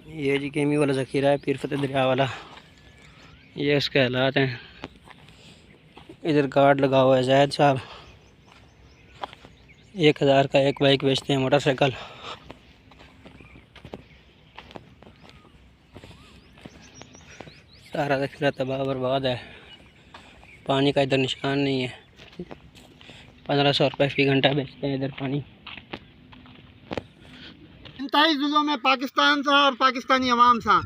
ये जी गेमी वाला ज़ख़ीरा है, पीर फतेह दरिया वाला। ये उसके हालात हैं। इधर गार्ड लगा हुआ है जैद साहब। 1000 का एक बाइक बेचते हैं, मोटरसाइकिल। सारा ज़ख़ीरा तबाह बर्बाद है। पानी का इधर निशान नहीं है। 1500 रुपये फ़ी घंटा बेचते हैं इधर पानी। इंतहाई जुल्म है पाकिस्तान सा और पाकिस्तानी अवाम सा।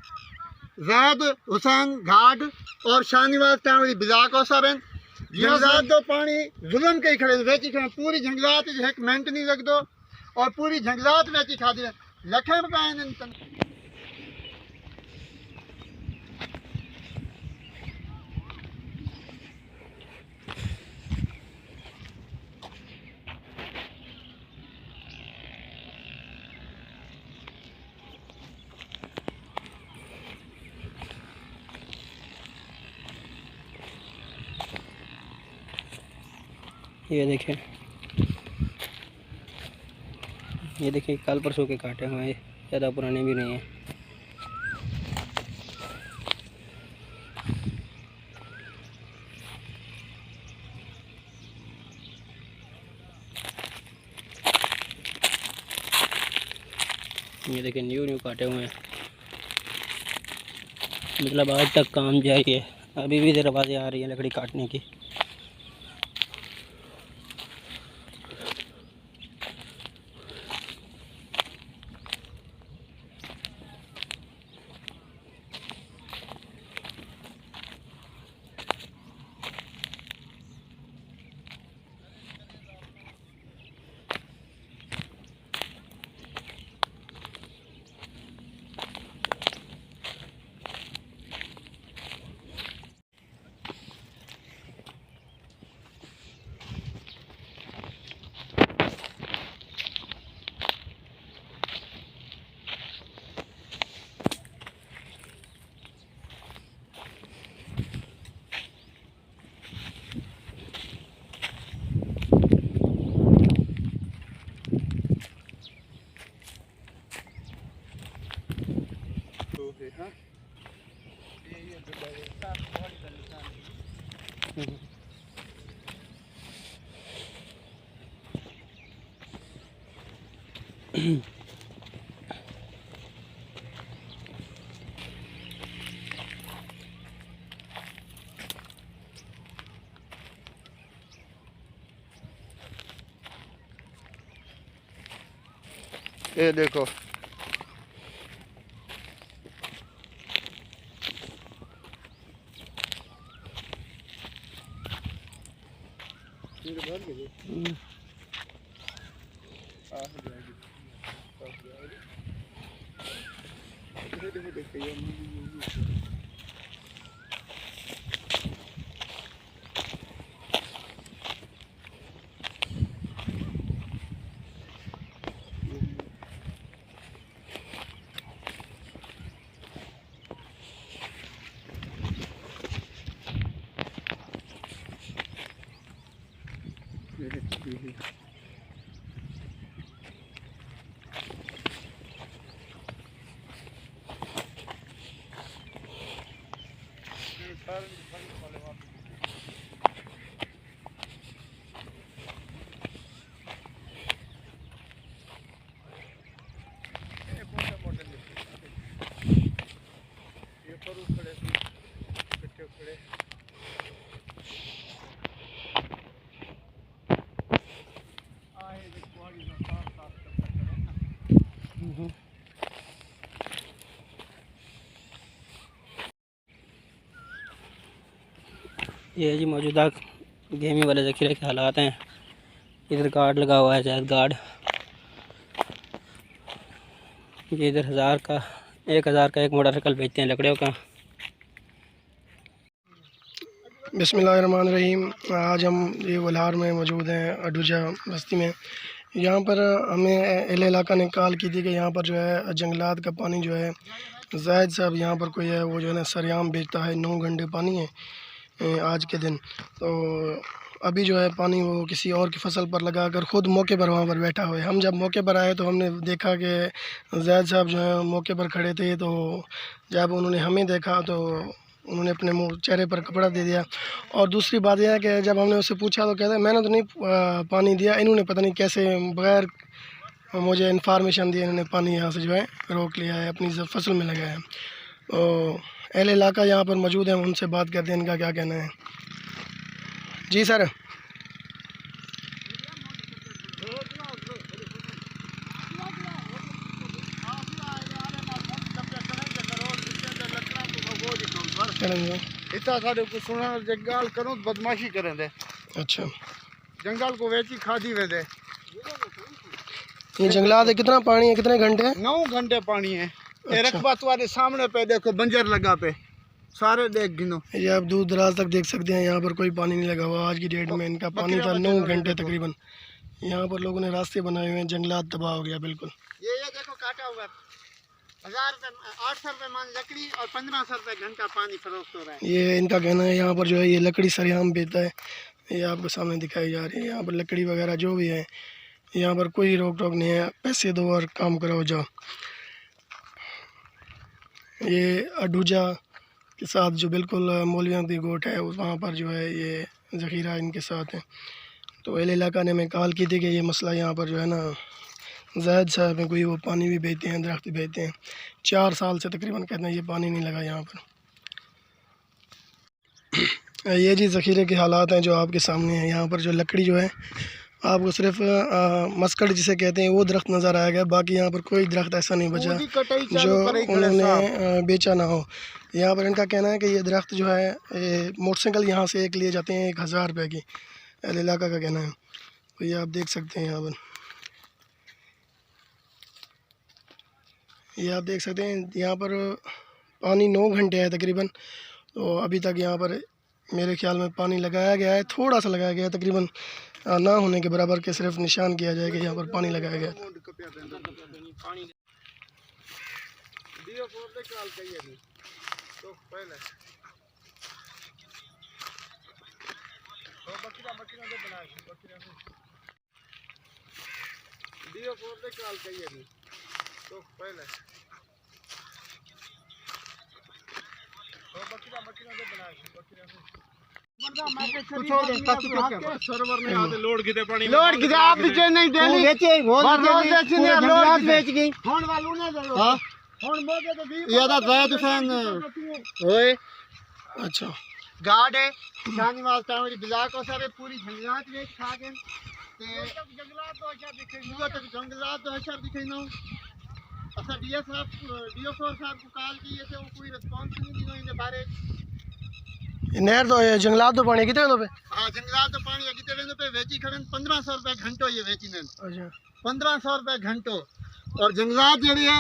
जैद हुसैन घाट और शाहनवाज टाइम बिजाक साहब जंगलात दो पानी जुल्म के खड़े वेची खड़े पूरी जंगलात एक मिनट नहीं लग दो और पूरी जंगलात वेची खा दे लखें रुपए। ये देखें कल परसों के काटे हुए हैं, ज़्यादा पुराने भी नहीं हैं। ये देखें न्यू काटे हुए हैं, मतलब आज तक काम जारी है। अभी भी इधर आवाज़ें आ रही हैं लकड़ी काटने की। ये देखो ये जी मौजूदा गेमी वाले ज़ख़ीरे के हालात हैं। इधर गार्ड लगा हुआ है, जैद गार्ड। ये इधर 1000 का एक मोटरसाइकिल बेचते हैं लकड़ियों का। बिस्मिल्लाहिर्रहमानिर्रहीम। आज हम ये वलार में मौजूद हैं, अडूजा बस्ती में। यहाँ पर हमें अहले इलाका ने कॉल की थी कि यहाँ पर जो है जंगलात का पानी जो है ज़ैद साहब यहाँ पर कोई है वो जो है ना सरेआम बेचता है। 9 घंटे पानी है आज के दिन। तो अभी जो है पानी वो किसी और की फसल पर लगा कर ख़ुद मौके पर वहाँ पर बैठा हुआ है। हम जब मौके पर आए तो हमने देखा कि ज़ैद साहब जो है मौके पर खड़े थे, तो जब उन्होंने हमें देखा तो उन्होंने अपने मुँह चेहरे पर कपड़ा दे दिया। और दूसरी बात यह है कि जब हमने उससे पूछा तो कहता है मैंने तो नहीं पानी दिया, इन्होंने पता नहीं कैसे बग़ैर मुझे इन्फॉर्मेशन दी इन्होंने पानी यहाँ से जो है रोक लिया है, अपनी फसल में लगाया है। तो अहले इलाका यहाँ पर मौजूद हैं, उनसे बात करते हैं इनका क्या कहना है। जी सर। इतना सारे को सुना जंगल करो बदमाशी करें दे। अच्छा, जंगल को वेची खादी वे दे। ये जंगलात है, कितना पानी है, कितने घंटे हैं? 9 घंटे पानी है। अच्छा। रकबा तुम्हारे सामने पे देखो, बंजर लगा पे सारे देख गिनो। ये आप दूर दराज तक देख सकते हैं, यहाँ पर कोई पानी नहीं लगा हुआ। आज की डेट में इनका पानी था 9 घंटे तकरीबन। यहाँ पर लोगों ने रास्ते बनाए हुए हैं, जंगलात तबाह हो गया बिल्कुल। ये देखो काटा हुआ है। 1000 रुपये 800 रुपये मान लकड़ी और 1500 रुपये घंटा पानी फरोख्त हो रहा है। ये इनका कहना है यहाँ पर जो है ये लकड़ी सरेआम बेचता है। ये आपको सामने दिखाई जा रही है। यहाँ पर लकड़ी वगैरह जो भी है, यहाँ पर कोई रोक टोक नहीं है, पैसे दो और काम कराओ जाओ। ये अडूजा के साथ जो बिल्कुल मौलवियों की गोट है, वहाँ पर जो है ये ज़ख़ीरा इनके साथ है। तो अहले इलाका ने हमें कॉल की थी कि ये मसला यहाँ पर जो है ना ज़ैद साहब हैं, कोई वो पानी भी बेचते हैं, दरख्त बेचते हैं। 4 साल से तकरीबन कहते हैं ये पानी नहीं लगा यहाँ पर। ये जी ज़ख़ीरे के हालात हैं जो आपके सामने हैं। यहाँ पर जो लकड़ी जो है आपको सिर्फ मस्कट जिसे कहते हैं वो दरख्त नज़र आएगा, बाकी यहाँ पर कोई दरख्त ऐसा नहीं बचा जो उन्होंने बेचा ना हो। यहाँ पर इनका कहना है कि ये दरख्त जो है मोटरसाइकिल यहाँ से एक लिए जाते हैं 1000 रुपये की, अहले इलाका का कहना है। तो ये आप देख सकते हैं, यहाँ पर ये आप देख सकते हैं। यहाँ पर पानी 9 घंटे है तकरीबन, तो अभी तक यहाँ पर मेरे ख्याल में पानी लगाया गया है, थोड़ा सा लगाया गया है, तकरीबन ना होने के बराबर के सिर्फ निशान किया जाए कि यहाँ पर पानी लगाया गया है। लोड किते आप बीचे नहीं देनी बेचे लोड बेच गई होन वालू ने दे हां होन मोगे तो 20 ये दा ज़ैद हुसैन ओए। अच्छा, गार्ड है शानीवाल टावरी ब्लॉक और सारे पूरी जंगलात वेच खा गए ते जंगलात तो अच्छा दिखे हुआ तो जंगलात तो अच्छा दिखे ना। अच्छा डीएस साहब को कॉल किए थे, वो कोई रिस्पांस नहीं दिया इनके बारे। नहर तो है, जंगलात तो पानी कितने पे? हाँ जंगलात तो पानी कितने वेंदो पे वेची खड़न 1500 रुपए घंटो ये वेची ने। अच्छा, 1500 रुपए घंटो। और जंगलात जड़ी है